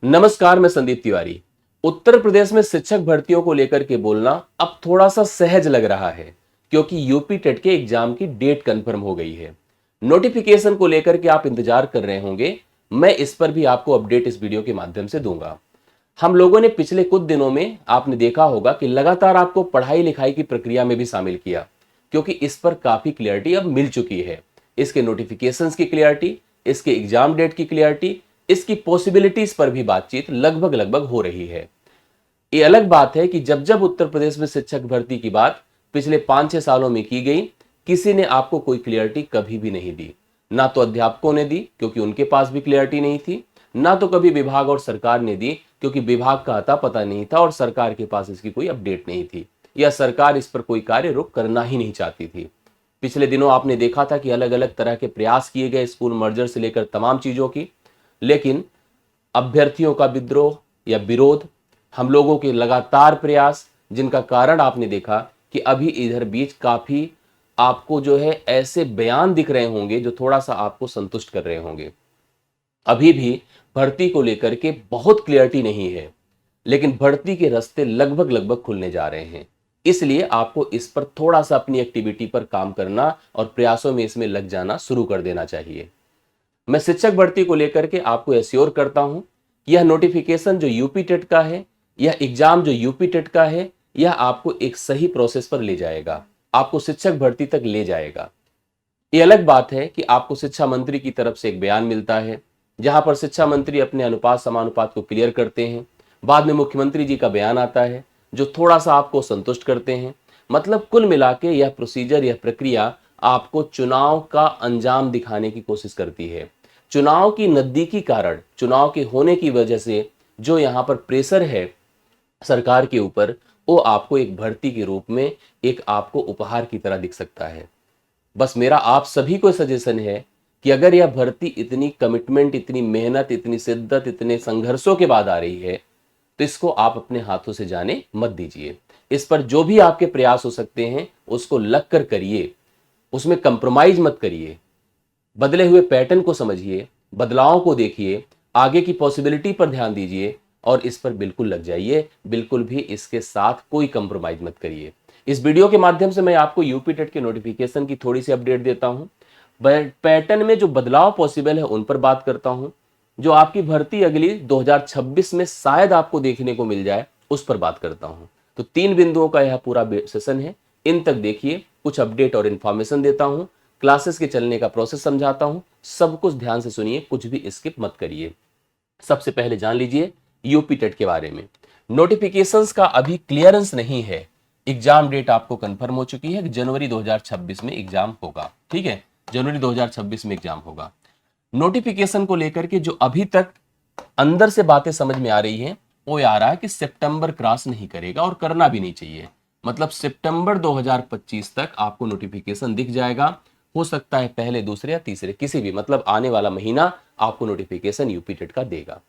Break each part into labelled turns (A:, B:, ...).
A: नमस्कार, मैं संदीप तिवारी। उत्तर प्रदेश में शिक्षक भर्तियों को लेकर के बोलना अब थोड़ा सा सहज लग रहा है, क्योंकि यूपी टेट के एग्जाम की डेट कंफर्म हो गई है। नोटिफिकेशन को लेकर के आप इंतजार कर रहे होंगे। मैं इस पर भी आपको अपडेट इस वीडियो के माध्यम से दूंगा। हम लोगों ने पिछले कुछ दिनों में आपने देखा होगा कि लगातार आपको पढ़ाई लिखाई की प्रक्रिया में भी शामिल किया, क्योंकि इस पर काफी क्लियरिटी अब मिल चुकी है। इसके नोटिफिकेशंस की क्लियरिटी, इसके एग्जाम डेट की क्लियरिटी, इसकी पॉसिबिलिटीज पर भी बातचीत लगभग लगभग हो रही है। ये अलग बात है कि जब जब उत्तर प्रदेश में शिक्षक भर्ती की बात पिछले 5-6 सालों में की गई, किसी ने आपको कोई क्लियरिटी कभी भी नहीं दी। ना तो अध्यापकों ने दी, क्योंकि उनके पास भी क्लियरिटी नहीं थी। ना तो कभी विभाग और सरकार ने दी, क्योंकि विभाग का अता पता नहीं था और सरकार के पास इसकी कोई अपडेट नहीं थी, या सरकार इस पर कोई कार्य रुख करना ही नहीं चाहती थी। पिछले दिनों आपने देखा था कि अलग अलग तरह के प्रयास किए गए स्कूल मर्जर से लेकर तमाम चीजों की, लेकिन अभ्यर्थियों का विद्रोह या विरोध, हम लोगों के लगातार प्रयास, जिनका कारण आपने देखा कि अभी इधर बीच काफी आपको जो है ऐसे बयान दिख रहे होंगे जो थोड़ा सा आपको संतुष्ट कर रहे होंगे। अभी भी भर्ती को लेकर के बहुत क्लियरिटी नहीं है, लेकिन भर्ती के रास्ते लगभग लगभग खुलने जा रहे हैं। इसलिए आपको इस पर थोड़ा सा अपनी एक्टिविटी पर काम करना और प्रयासों में इसमें लग जाना शुरू कर देना चाहिए। मैं शिक्षक भर्ती को लेकर के आपको एश्योर करता हूं, यह नोटिफिकेशन जो यूपी टेट का है, यह एग्जाम जो यूपी टेट का है, यह आपको एक सही प्रोसेस पर ले जाएगा, आपको शिक्षक भर्ती तक ले जाएगा। ये अलग बात है कि आपको शिक्षा मंत्री की तरफ से एक बयान मिलता है, जहां पर शिक्षा मंत्री अपने अनुपात समानुपात को क्लियर करते हैं। बाद में मुख्यमंत्री जी का बयान आता है, जो थोड़ा सा आपको संतुष्ट करते हैं। मतलब कुल मिला के यह प्रोसीजर, यह प्रक्रिया आपको चुनाव का अंजाम दिखाने की कोशिश करती है। चुनाव की नजदीकी कारण, चुनाव के होने की वजह से जो यहाँ पर प्रेशर है सरकार के ऊपर, वो आपको एक भर्ती के रूप में एक आपको उपहार की तरह दिख सकता है। बस मेरा आप सभी को सजेशन है कि अगर यह भर्ती इतनी कमिटमेंट, इतनी मेहनत, इतनी शिद्दत, इतने संघर्षों के बाद आ रही है, तो इसको आप अपने हाथों से जाने मत दीजिए। इस पर जो भी आपके प्रयास हो सकते हैं उसको लग कर करिए, उसमें कंप्रोमाइज मत करिए। बदले हुए पैटर्न को समझिए, बदलावों को देखिए, आगे की पॉसिबिलिटी पर ध्यान दीजिए और इस पर बिल्कुल लग जाइए। बिल्कुल भी इसके साथ कोई कंप्रोमाइज मत करिए। इस वीडियो के माध्यम से मैं आपको यूपी टेट के नोटिफिकेशन की थोड़ी सी अपडेट देता हूं, पैटर्न में जो बदलाव पॉसिबल है उन पर बात करता हूं, जो आपकी भर्ती अगली 2026 में शायद आपको देखने को मिल जाए उस पर बात करता हूं। तो 3 बिंदुओं का यह पूरा सेशन है, इन तक देखिए। कुछ अपडेट और इन्फॉर्मेशन देता हूं, क्लासेस के चलने का प्रोसेस समझाता हूं, सब कुछ ध्यान से सुनिए, कुछ भी स्किप मत करिए। सबसे पहले जान लीजिए यूपी टेट के बारे में। नोटिफिकेशंस का अभी क्लियरेंस नहीं है। एग्जाम डेट आपको कंफर्म हो चुकी है कि जनवरी 2026 में एग्जाम होगा। ठीक है, जनवरी 2026 में एग्जाम होगा। नोटिफिकेशन को लेकर के जो अभी तक अंदर से बातें समझ में आ रही हैं, वो ये आ रहा है कि सितंबर क्रॉस नहीं करेगा और करना भी नहीं चाहिए। मतलब सितंबर 2025 तक आपको नोटिफिकेशन दिख जाएगा। हो सकता है पहले, दूसरे या तीसरे, किसी भी, मतलब आने वाला महीना आपको नोटिफिकेशन यूपी टेट का देगा।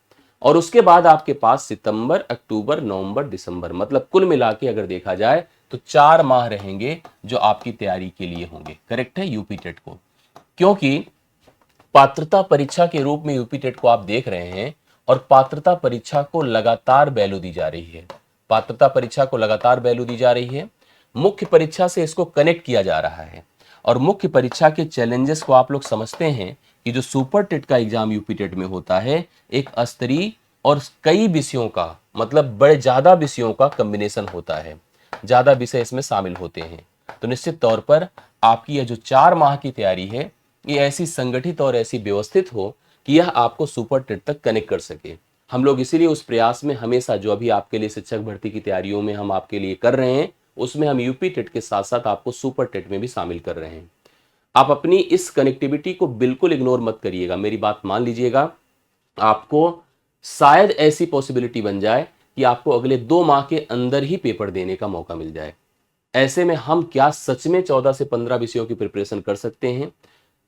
A: और उसके बाद आपके पास सितंबर, अक्टूबर, नवंबर, दिसंबर, मतलब कुल मिला के अगर देखा जाए तो 4 माह रहेंगे जो आपकी तैयारी के लिए होंगे। करेक्ट है, यूपी टेट को। क्योंकि पात्रता परीक्षा के रूप में यूपी टेट को आप देख रहे हैं और पात्रता परीक्षा को लगातार वैल्यू दी जा रही है। पात्रता परीक्षा को लगातार वैल्यू दी जा रही है। मुख्य परीक्षा से इसको कनेक्ट किया जा रहा है और मुख्य परीक्षा के चैलेंजेस को आप लोग समझते हैं कि जो सुपर टेट का एग्जाम यूपी टेट में होता है, एक स्तरीय और कई विषयों का, मतलब बड़े ज्यादा विषयों का कॉम्बिनेशन होता है। ज्यादा विषय इसमें शामिल होते हैं। तो निश्चित तौर पर आपकी यह जो 4 माह की तैयारी है, ये ऐसी संगठित और ऐसी व्यवस्थित हो कि यह आपको सुपर टेट तक कनेक्ट कर सके। हम लोग इसीलिए उस प्रयास में हमेशा, जो अभी आपके लिए शिक्षक भर्ती की तैयारियों में हम आपके लिए कर रहे हैं, उसमें हम यूपी टेट के साथ साथ आपको सुपर टेट में भी शामिल कर रहे हैं। आप अपनी इस कनेक्टिविटी को बिल्कुल इग्नोर मत करिएगा, मेरी बात मान लीजिएगा। आपको शायद ऐसी पॉसिबिलिटी बन जाए कि आपको अगले 2 माह के अंदर ही पेपर देने का मौका मिल जाए। ऐसे में हम क्या सच में 14 से 15 विषयों की प्रिपरेशन कर सकते हैं,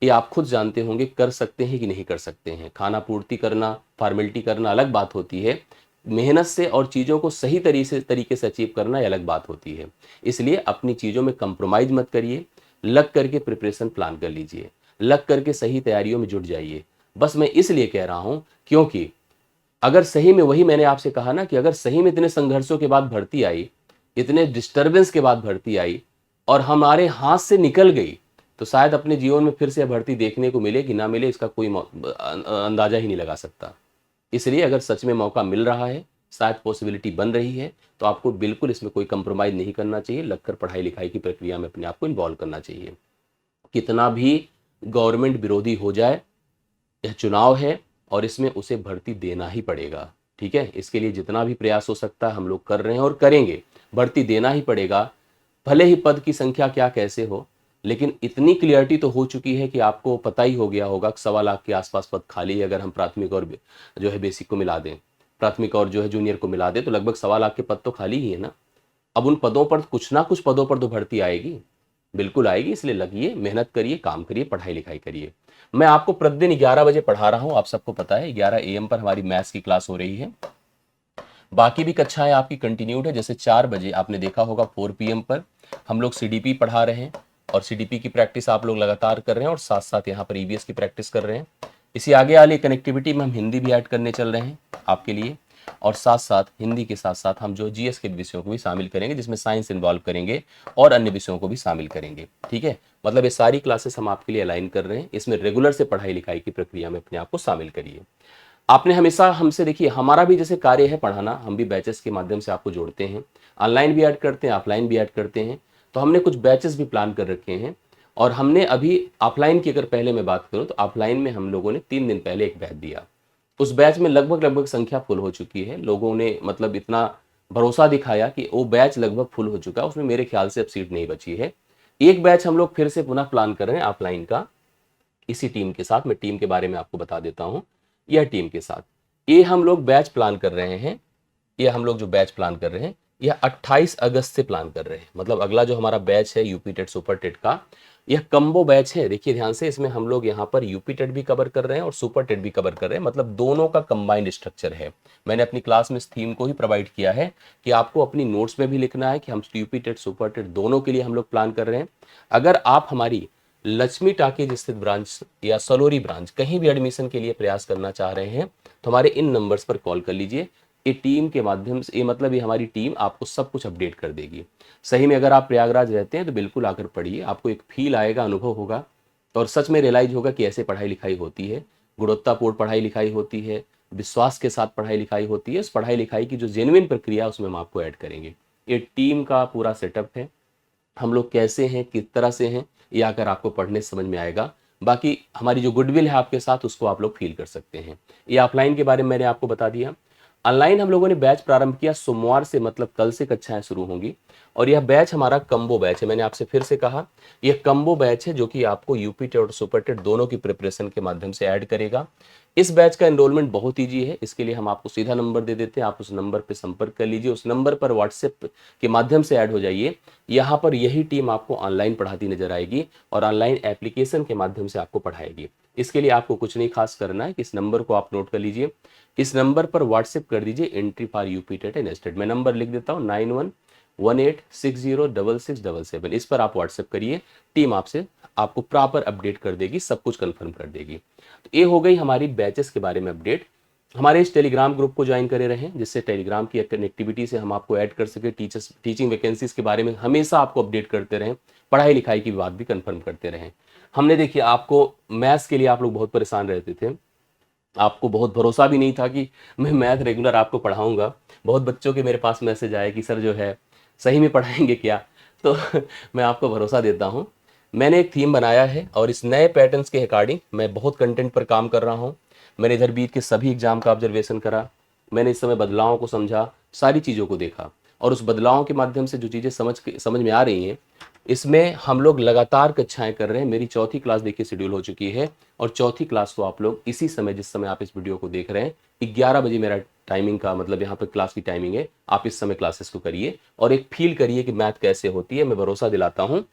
A: ये आप खुद जानते होंगे। कर सकते हैं कि नहीं कर सकते हैं। खाना पूर्ति करना, फॉर्मेलिटी करना अलग बात होती है, मेहनत से और चीज़ों को सही तरीके से अचीव करना ये अलग बात होती है। इसलिए अपनी चीज़ों में कंप्रोमाइज मत करिए, लग करके प्रिपरेशन प्लान कर लीजिए, लग करके सही तैयारियों में जुट जाइए। बस मैं इसलिए कह रहा हूँ क्योंकि अगर सही में, वही मैंने आपसे कहा ना कि अगर सही में इतने संघर्षों के बाद भर्ती आई, इतने डिस्टरबेंस के बाद भर्ती आई और हमारे हाथ से निकल गई, तो शायद अपने जीवन में फिर से भर्ती देखने को मिले कि ना मिले, इसका कोई अंदाजा ही नहीं लगा सकता। इसलिए अगर सच में मौका मिल रहा है, शायद पॉसिबिलिटी बन रही है, तो आपको बिल्कुल इसमें कोई कंप्रोमाइज़ नहीं करना चाहिए, लगकर पढ़ाई लिखाई की प्रक्रिया में अपने आप को इन्वॉल्व करना चाहिए। कितना भी गवर्नमेंट विरोधी हो जाए, यह चुनाव है और इसमें उसे भर्ती देना ही पड़ेगा। ठीक है, इसके लिए जितना भी प्रयास हो सकता है हम लोग कर रहे हैं और करेंगे। भर्ती देना ही पड़ेगा, भले ही पद की संख्या क्या कैसे हो, लेकिन इतनी क्लियरिटी तो हो चुकी है कि आपको पता ही हो गया होगा कि 1.25 लाख के आसपास पद खाली है। अगर हम प्राथमिक और जो है बेसिक को मिला दें, प्राथमिक और जो है जूनियर को मिला दें, तो लगभग 1.25 लाख के पद तो खाली ही है ना। अब उन पदों पर, कुछ ना कुछ पदों पर तो भर्ती आएगी, बिल्कुल आएगी। इसलिए लगिए, मेहनत करिए, काम करिए, पढ़ाई लिखाई करिए। मैं आपको प्रतिदिन 11 बजे पढ़ा रहा हूँ, आप सबको पता है 11 AM पर हमारी मैथ्स की क्लास हो रही है। बाकी भी कक्षाएं आपकी कंटिन्यूड है। जैसे 4 बजे आपने देखा होगा 4 PM पर हम लोग CDP पढ़ा रहे हैं और CDP की प्रैक्टिस आप लोग लगातार कर रहे हैं और साथ साथ यहाँ पर EVS की प्रैक्टिस कर रहे हैं। इसी आगे वाली कनेक्टिविटी में हम हिंदी भी ऐड करने चल रहे हैं आपके लिए, और साथ साथ हिंदी के साथ साथ हम जो GS के विषयों को भी शामिल करेंगे, जिसमें साइंस इन्वॉल्व करेंगे और अन्य विषयों को भी शामिल करेंगे। ठीक है, मतलब ये सारी क्लासेस हम आपके लिए अलाइन कर रहे हैं। इसमें रेगुलर से पढ़ाई लिखाई की प्रक्रिया में अपने आप को शामिल करिए। आपने हमेशा हमसे, देखिए हमारा भी जैसे कार्य है पढ़ाना, हम भी बैचेस के माध्यम से आपको जोड़ते हैं, ऑनलाइन भी ऐड करते हैं, ऑफलाइन भी ऐड करते हैं। तो हमने कुछ बैचेस भी प्लान कर रखे हैं और हमने अभी ऑफलाइन की अगर पहले मैं बात करूं तो ऑफलाइन में हम लोगों ने 3 दिन पहले एक बैच दिया। उस बैच में लगभग संख्या फुल हो चुकी है। लोगों ने मतलब इतना भरोसा दिखाया कि वो बैच लगभग फुल हो चुका है, उसमें मेरे ख्याल से अब सीट नहीं बची है। एक बैच हम लोग फिर से पुनः प्लान कर रहे हैं ऑफलाइन का, इसी टीम के साथ। मैं टीम के बारे में आपको बता देता हूं। यह टीम के साथ ये हम लोग बैच प्लान कर रहे हैं। ये हम लोग जो बैच प्लान कर रहे हैं, यह 28 अगस्त से प्लान कर रहे हैं। मतलब अगला जो हमारा बैच है यूपी टेट सुपर टेट का, यह कम्बो बैच है। देखिए ध्यान से, इसमें हम लोग यहाँ पर यूपी टेट भी कवर कर रहे हैं और सुपर टेट भी कवर कर रहे हैं। मतलब दोनों का कंबाइंड स्ट्रक्चर है। मैंने अपनी क्लास में इस थीम को ही प्रोवाइड किया है कि आपको अपनी नोट्स में भी लिखना है कि हम यूपी टेट सुपर टेट दोनों के लिए हम लोग प्लान कर रहे हैं। अगर आप हमारी लक्ष्मी टाकीज स्थित ब्रांच या सलोरी ब्रांच कहीं भी एडमिशन के लिए प्रयास करना चाह रहे हैं, तो हमारे इन नंबर्स पर कॉल कर लीजिए। ये टीम के माध्यम से, ये मतलब ये हमारी टीम आपको सब कुछ अपडेट कर देगी। सही में अगर आप प्रयागराज रहते हैं तो बिल्कुल आकर पढ़िए, आपको एक फील आएगा, अनुभव होगा और सच में रियलाइज होगा कि ऐसे पढ़ाई लिखाई होती है, गुणवत्तापूर्ण पढ़ाई लिखाई होती है, विश्वास के साथ पढ़ाई लिखाई होती है। इस पढ़ाई लिखाई की जो जेन्युइन प्रक्रिया है उसमें हम आपको ऐड करेंगे। ये टीम का पूरा सेटअप है, हम लोग कैसे हैं, किस तरह से हैं, ये आकर आपको पढ़ने से समझ में आएगा। बाकी हमारी जो गुडविल है आपके साथ, उसको आप लोग फील कर सकते हैं। ये ऑफलाइन के बारे में मैंने आपको बता दिया। ऑनलाइन हम लोगों ने बैच प्रारंभ किया सोमवार से, मतलब कल से कक्षाएं शुरू होंगी और यह बैच हमारा कम्बो बैच है। मैंने आपसे फिर से कहा, यह कम्बो बैच है जो कि आपको यूपी टेट और सुपर टेट दोनों की प्रिपरेशन के माध्यम से ऐड करेगा। इस बैच का एनरोलमेंट बहुत ईजी है। इसके लिए हम आपको सीधा नंबर दे देते हैं, आप उस नंबर पर संपर्क कर लीजिए, उस नंबर पर व्हाट्सएप के माध्यम से ऐड हो जाइए। यहाँ पर यही टीम आपको ऑनलाइन पढ़ाती नजर आएगी और ऑनलाइन एप्लीकेशन के माध्यम से आपको पढ़ाएगी। इसके लिए आपको कुछ नहीं खास करना है कि इस नंबर को आप नोट कर लीजिए, इस नंबर पर व्हाट्सएप कर दीजिए entry for UP TET and nested. मैं नंबर लिख देता हूँ 9118606677। इस पर आप व्हाट्सएप करिए, टीम आपको प्रॉपर अपडेट कर देगी, सब कुछ कंफर्म कर देगी। तो ये हो गई हमारी बैचेस के बारे में अपडेट। हमारे इस टेलीग्राम ग्रुप को ज्वाइन करे रहें, जिससे टेलीग्राम की कनेक्टिविटी से हम आपको ऐड कर सके, टीचिंग वैकेंसीज के बारे में हमेशा आपको अपडेट करते रहें, पढ़ाई लिखाई की बात भी कंफर्म करते रहें। हमने देखिए, आपको मैथ्स के लिए आप लोग बहुत परेशान रहते थे, आपको बहुत भरोसा भी नहीं था कि मैं मैथ रेगुलर आपको पढ़ाऊंगा। बहुत बच्चों के मेरे पास मैसेज आए कि सर जो है सही में पढ़ाएंगे क्या। तो मैं आपको भरोसा देता हूं, मैंने एक थीम बनाया है और इस नए पैटर्न्स के अकॉर्डिंग मैं बहुत कंटेंट पर काम कर रहा हूं। मैंने इधर बीत के सभी एग्जाम का ऑब्जर्वेशन करा, मैंने इस समय बदलावों को समझा, सारी चीज़ों को देखा और उस बदलावों के माध्यम से जो चीज़ें समझ में आ रही हैं, इसमें हम लोग लगातार कक्षाएं कर रहे हैं। मेरी चौथी क्लास देखिए शेड्यूल हो चुकी है और चौथी क्लास को आप लोग इसी समय, जिस समय आप इस वीडियो को देख रहे हैं, 11 बजे मेरा टाइमिंग का मतलब यहाँ पर क्लास की टाइमिंग है। आप इस समय क्लासेस को करिए और एक फील करिए कि मैथ कैसे होती है। मैं भरोसा दिलाता हूँ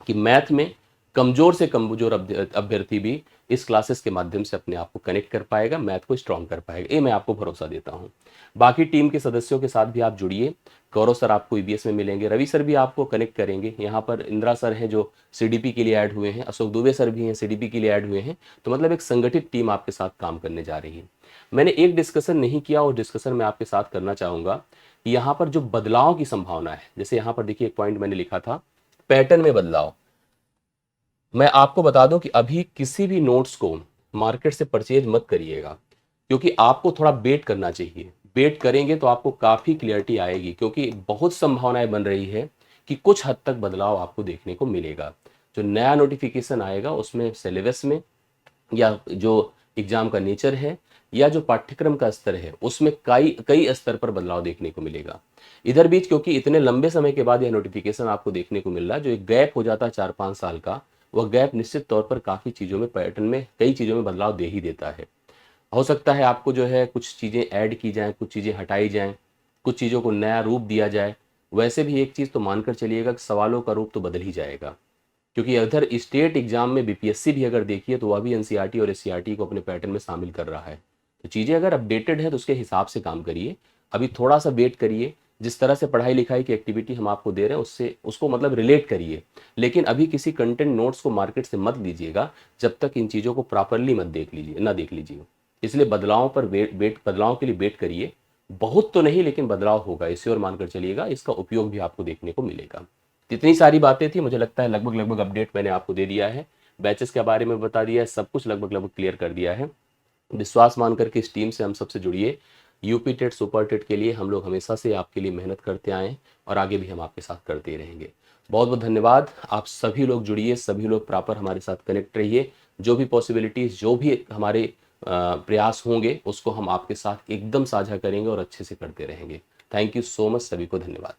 A: कि मैथ में कमजोर से कमजोर अभ्यर्थी भी इस क्लासेस के माध्यम से अपने आप को कनेक्ट कर पाएगा, मैथ को स्ट्रॉन्ग कर पाएगा, ये मैं आपको भरोसा देता हूँ। बाकी टीम के सदस्यों के साथ भी आप जुड़िए। गौरव सर आपको ईबीएस में मिलेंगे, रवि सर भी आपको कनेक्ट करेंगे, यहाँ पर इंदिरा सर हैं जो सीडीपी के लिए ऐड हुए हैं, अशोक दुबे सर भी हैं सीडीपी के लिए ऐड हुए हैं। तो मतलब एक संगठित टीम आपके साथ काम करने जा रही है। मैंने एक डिस्कशन नहीं किया, और डिस्कशन मैं आपके साथ करना चाहूँगा कि यहाँ पर जो बदलाव की संभावना है, जैसे यहाँ पर देखिए एक पॉइंट मैंने लिखा था, पैटर्न में बदलाव। मैं आपको बता दूं कि अभी किसी भी नोट्स को मार्केट से परचेज मत करिएगा, क्योंकि आपको थोड़ा वेट करना चाहिए। वेट करेंगे तो आपको काफ़ी क्लियरिटी आएगी, क्योंकि बहुत संभावनाएं बन रही है कि कुछ हद तक बदलाव आपको देखने को मिलेगा। जो नया नोटिफिकेशन आएगा उसमें सिलेबस में, या जो एग्जाम का नेचर है, या जो पाठ्यक्रम का स्तर है, उसमें कई कई स्तर पर बदलाव देखने को मिलेगा। इधर बीच क्योंकि इतने लंबे समय के बाद यह नोटिफिकेशन आपको देखने को मिल रहा है, जो एक गैप हो जाता है 4-5 साल का, वह गैप निश्चित तौर पर काफ़ी चीज़ों में, पैटर्न में, कई चीज़ों में बदलाव दे ही देता है। हो सकता है आपको जो है कुछ चीज़ें ऐड की जाएँ, कुछ चीज़ें हटाई जाएँ, कुछ चीज़ों को नया रूप दिया जाए। वैसे भी एक चीज़ तो मानकर चलिएगा कि सवालों का रूप तो बदल ही जाएगा, क्योंकि अगर स्टेट एग्जाम में बीपीएससी भी अगर देखिए तो वह भी एनसीईआरटी और एससीईआरटी को अपने पैटर्न में शामिल कर रहा है। तो चीज़ें अगर अपडेटेड है तो उसके हिसाब से काम करिए। अभी थोड़ा सा वेट करिए, जिस तरह से पढ़ाई लिखाई की एक्टिविटी हम आपको दे रहे हैं उससे उसको मतलब रिलेट करिए। लेकिन अभी किसी कंटेंट नोट्स को मार्केट से मत लीजिएगा जब तक इन चीज़ों को प्रॉपरली मत देख लीजिए, ना देख लीजिए। इसलिए बदलावों पर बदलाव के लिए वेट करिए। बहुत तो नहीं, लेकिन बदलाव होगा, इसे और मानकर चलिएगा, इसका उपयोग भी आपको देखने को मिलेगा। इतनी सारी बातें थी, मुझे लगता है लगभग लगभग अपडेट मैंने आपको दे दिया है, बैचेस के बारे में बता दिया है, सब कुछ लगभग लगभग क्लियर कर दिया है। विश्वास मान करके इस टीम से हम सबसे जुड़िए। यूपी टेट सुपर टेट के लिए हम लोग हमेशा से आपके लिए मेहनत करते आए हैं, और आगे भी हम आपके साथ करते रहेंगे। बहुत बहुत धन्यवाद। आप सभी लोग जुड़िए, सभी लोग प्रॉपर हमारे साथ कनेक्ट रहिए। जो भी पॉसिबिलिटीज़, जो भी हमारे प्रयास होंगे, उसको हम आपके साथ एकदम साझा करेंगे और अच्छे से करते रहेंगे। थैंक यू सो मच, सभी को धन्यवाद।